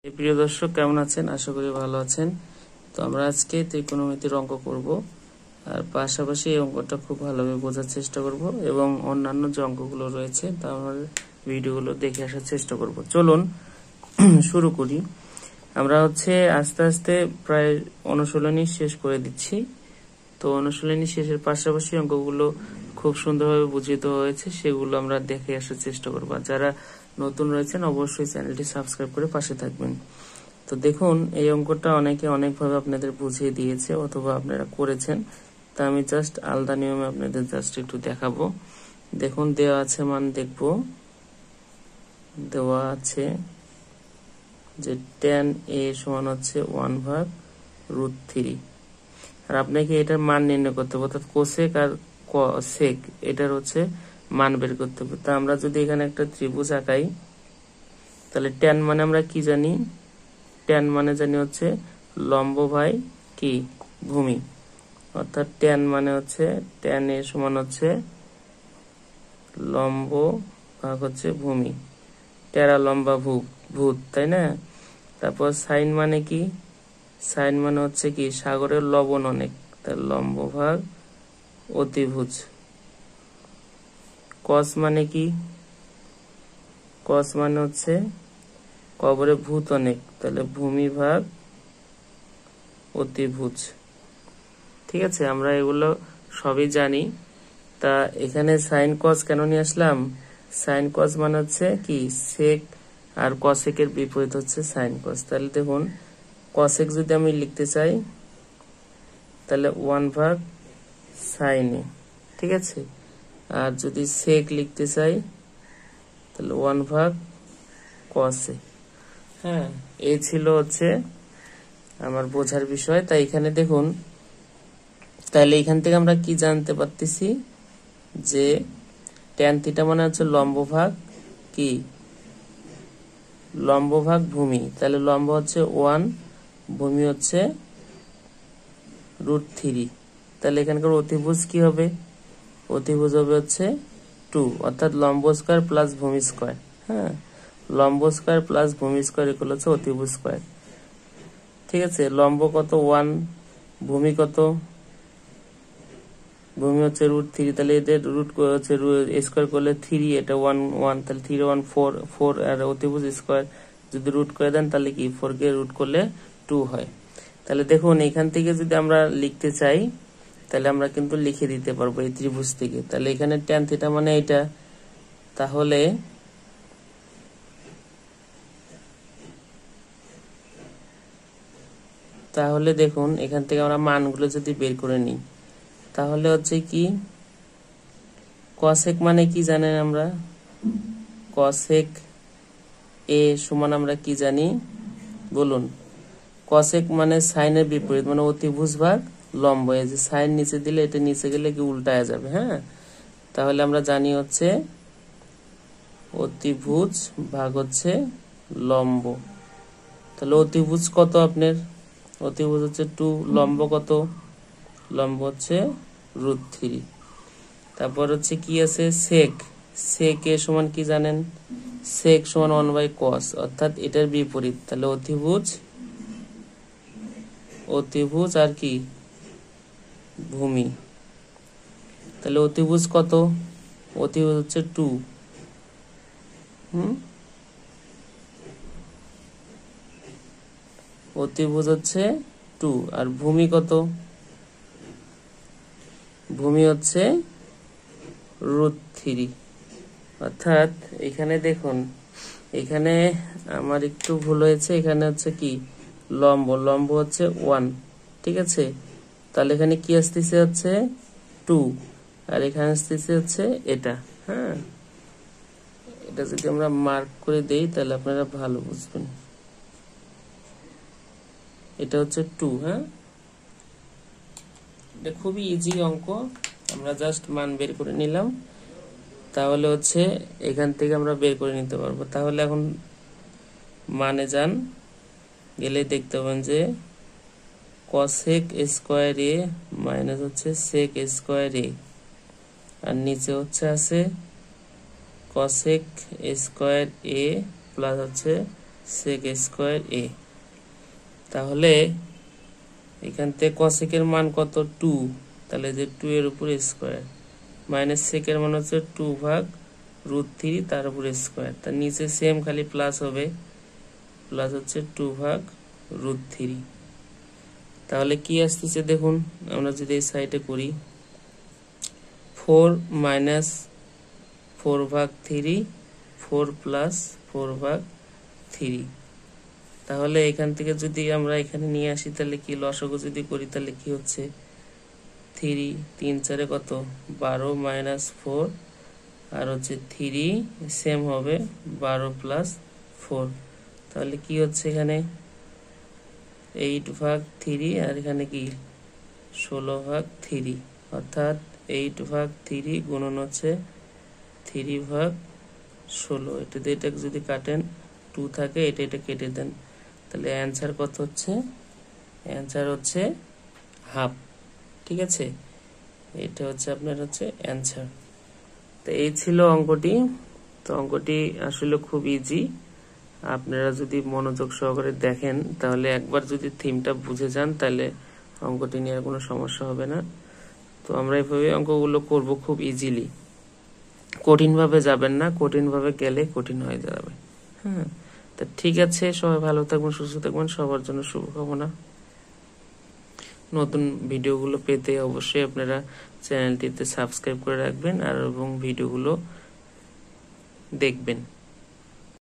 প্রিয় দর্শক, কেমন আছেন? আশা করি ভালো আছেন। তো আমরা আজকে ত্রিকোণমিতির অঙ্ক করব, আর পাশাপাশি এই অঙ্কটা খুব ভালোভাবে বোঝার চেষ্টা করব এবং অন্যান্য যে অঙ্কগুলো রয়েছে তা আমরা ভিডিওগুলো দেখে আসার চেষ্টা করব। চলুন শুরু করি। আমরা আস্তে আস্তে প্রায় অনুশীলনী শেষ করে দিচ্ছি। তো অনুশীলনী শেষের পাশাপাশি অঙ্কগুলো খুব সুন্দরভাবে বুঝিয়ে দেওয়া হয়েছে, সেগুলো আমরা দেখে আসার চেষ্টা করবো। যারা নতুন রয়েছেন অবশ্যই চ্যানেলটি সাবস্ক্রাইব করে পাশে থাকবেন। তো দেখুন, এই অঙ্কটা অনেকে অনেকভাবে আপনাদের বুঝিয়ে দিয়েছে অথবা আপনারা করেছেন, তা আমি জাস্ট আলাদা নিয়মে আপনাদের জাস্ট একটু দেখাবো। দেখুন, দেওয়া আছে মান দেখব। দেওয়া আছে যে tan a সমান হচ্ছে 1/√3, আর আপনাকে এটার মান নির্ণয় করতে হবে, অর্থাৎ কোসেক আর সেক এটার মান বের করতে হবে। তা আমরা যদি এখানে একটা ত্রিভুজ আঁকাই, তাহলে ট্যান মানে আমরা কি জানি? ট্যান মানে জানি লম্ব বাই কি ভূমি, অর্থাৎ ট্যান মানে ট্যান এ সমান লম্ব ভাগ ভূমি, টেরা লম্বা ভূত, তাই না? তারপর সাইন মানে কি? সাইন মানে কি সাগরের লবণ অনেক, তার লম্ব ভাগ অতিভুজ। কস মানে কি? কস মানে কবরে ভূত অনেক, তাহলে ভূমি ভাগ অতিভুজ। ঠিক আছে, আমরা এগুলো সবই জানি। তা এখানে সাইন কস কেন নিয়ে আসলাম? সাইন কস মানে কি সেক, আর কসেকের বিপরীত সাইন কস। তাহলে দেখুন, কসেক যদি আমি লিখতে চাই তাহলে 1/sin a, ঠিক আছে। আর যদি সেক লিখতে চাই তাহলে 1/cos a। হ্যাঁ, এই ছিল আমার বোঝার বিষয়। তাই এখানে দেখুন, তাহলে এখান থেকে আমরা কি জানতে পারতেছি যে ট্যান থিটা মানে লম্ব ভাগ কি লম্ব ভাগ ভূমি। তাহলে লম্ব 1, ভূমি √3। তাহলে এখানকার অতিভুজ কি হবে? অতিভুজ হবে 2, অর্থাৎ লম্ব স্কয়ার প্লাস ভূমি স্কয়ার। হ্যাঁ, লম্ব স্কয়ার প্লাস ভূমি স্কয়ার ইকুয়াল অতিভুজ স্কয়ার। ঠিক আছে, লম্ব কত? 1, ভূমি কত? ভূমি √3, তাহলে এদের রুট স্কয়ার করলে 3, এটা 1 1, তাহলে 3 1 4 4, আর অতিভুজ স্কয়ার যদি রুট করে দেন তাহলে কি 4 কে রুট করলে 2 হয়। তাহলে দেখুন, এখান থেকে যদি আমরা লিখতে চাই তাহলে আমরা কিন্তু লিখে দিতে পারবো এই ত্রিভুজ থেকে। তাহলে এখানে ট্যান থিটা মানে এটা, তাহলে দেখুন এখান থেকে আমরা মানগুলো যদি বের করে নিই তাহলে কি কসেক মানে কি জানেন? আমরা কসেক এ সমান আমরা কি জানি বলুন? কসেক মানে সাইনের বিপরীত, মানে অতিভুজ ভাগ লম্ব। এই যে সাইন নিচে দিলে এটা নিচে গেলে কি উল্টায়া যাবে। হ্যাঁ, তাহলে আমরা জানি অতিভুজ ভাগ লম্ব। তাহলে অতিভুজ কত আপনার? অতিভুজ 2, লম্ব কত? লম্ব √3। তারপর কি আছে? সেক। সেক এ সমান কি জানেন? সেক সমান 1/cos, অর্থাৎ এটার বিপরীত। তাহলে অতিভুজ আর কি ভূমি। তাহলে অতিভুজ কত? অতিভুজ 2। অতিভুজ 2, আর ভূমি কত? ভূমি √3। অর্থাৎ এখানে দেখুন, এখানে আমার একটু ভুল হয়েছে। এখানে কি লম্ব 1, ঠিক আছে। তাহলে এখানে কি আসতেছে 2, আর এখানে আসতেছে এটা। হ্যাঁ, এটা যদি আমরা মার্ক করে দেই তাহলে আপনারা ভালো বুঝবেন। এটা 2। হ্যাঁ, এটা খুবই ইজি অঙ্ক, আমরা জাস্ট মান বের করে নিলাম। তাহলে এখান থেকে আমরা বের করে নিতে পারবো। তাহলে এখন মানে যান, গেলে দেখতে পাবেন যে কসেক স্কয়ার এ মাইনাস সেক স্কয়ার এ, আর নিচে আছে কসেক স্কয়ার এ প্লাস সেক স্কোয়ার এ। তাহলে এখান থেকে কসেকের মান কত 2, তাহলে যে 2 এর উপর স্কোয়ার মাইনাস সেকের মান হচ্ছে 2 ভাগ √3 তার উপর স্কোয়ার, তার নিচে সেম খালি প্লাস হবে, প্লাস হচ্ছে 2 ভাগ √3। তাহলে কি আসতেছে দেখুন, আমরা যদি এই সাইডে করি 4 মাইনাস 4 ভাগ 3 4 প্লাস 4 ভাগ 3। তাহলে এখান থেকে যদি আমরা এখানে নিয়ে আসি তাহলে কি লসাগু যদি করি তাহলে কি হচ্ছে 3 3 4 কত 12 মাইনাস 4 আর হচ্ছে 3 সেম হবে 12 প্লাস 4। তাহলে কি হচ্ছে এখানে 8 ভাগ 3 আর এখানে কি 16 ভাগ 3, অর্থাৎ 8 ভাগ 3 গুণন হচ্ছে 3 ভাগ 16। এটাতে এটাকে যদি কাটেন 2 থাকে, এটা কেটে দেন, তাহলে অ্যান্সার কত হচ্ছে, অ্যান্সার হচ্ছে হাফ। ঠিক আছে, এটা হচ্ছে আপনার হচ্ছে অ্যান্সার। তো এই ছিল অঙ্কটি। তো অঙ্কটি আসলে খুব ইজি, আপনারা যদি মনোযোগ সহকারে দেখেন তাহলে একবার যদি থিমটা বুঝে যান তাহলে অঙ্কটি নিয়ে আর কোনো সমস্যা হবে না। তো আমরা এইভাবে অঙ্কগুলো করব খুব ইজিলি, কঠিনভাবে যাবেন না, কঠিনভাবে গেলে কঠিন হয়ে যাবে। হ্যাঁ, তা ঠিক আছে, সবাই ভালো থাকবেন, সুস্থ থাকবেন, সবার জন্য শুভকামনা। নতুন ভিডিওগুলো পেতে অবশ্যই আপনারা চ্যানেলটিতে সাবস্ক্রাইব করে রাখবেন আর এবং ভিডিওগুলো দেখবেন।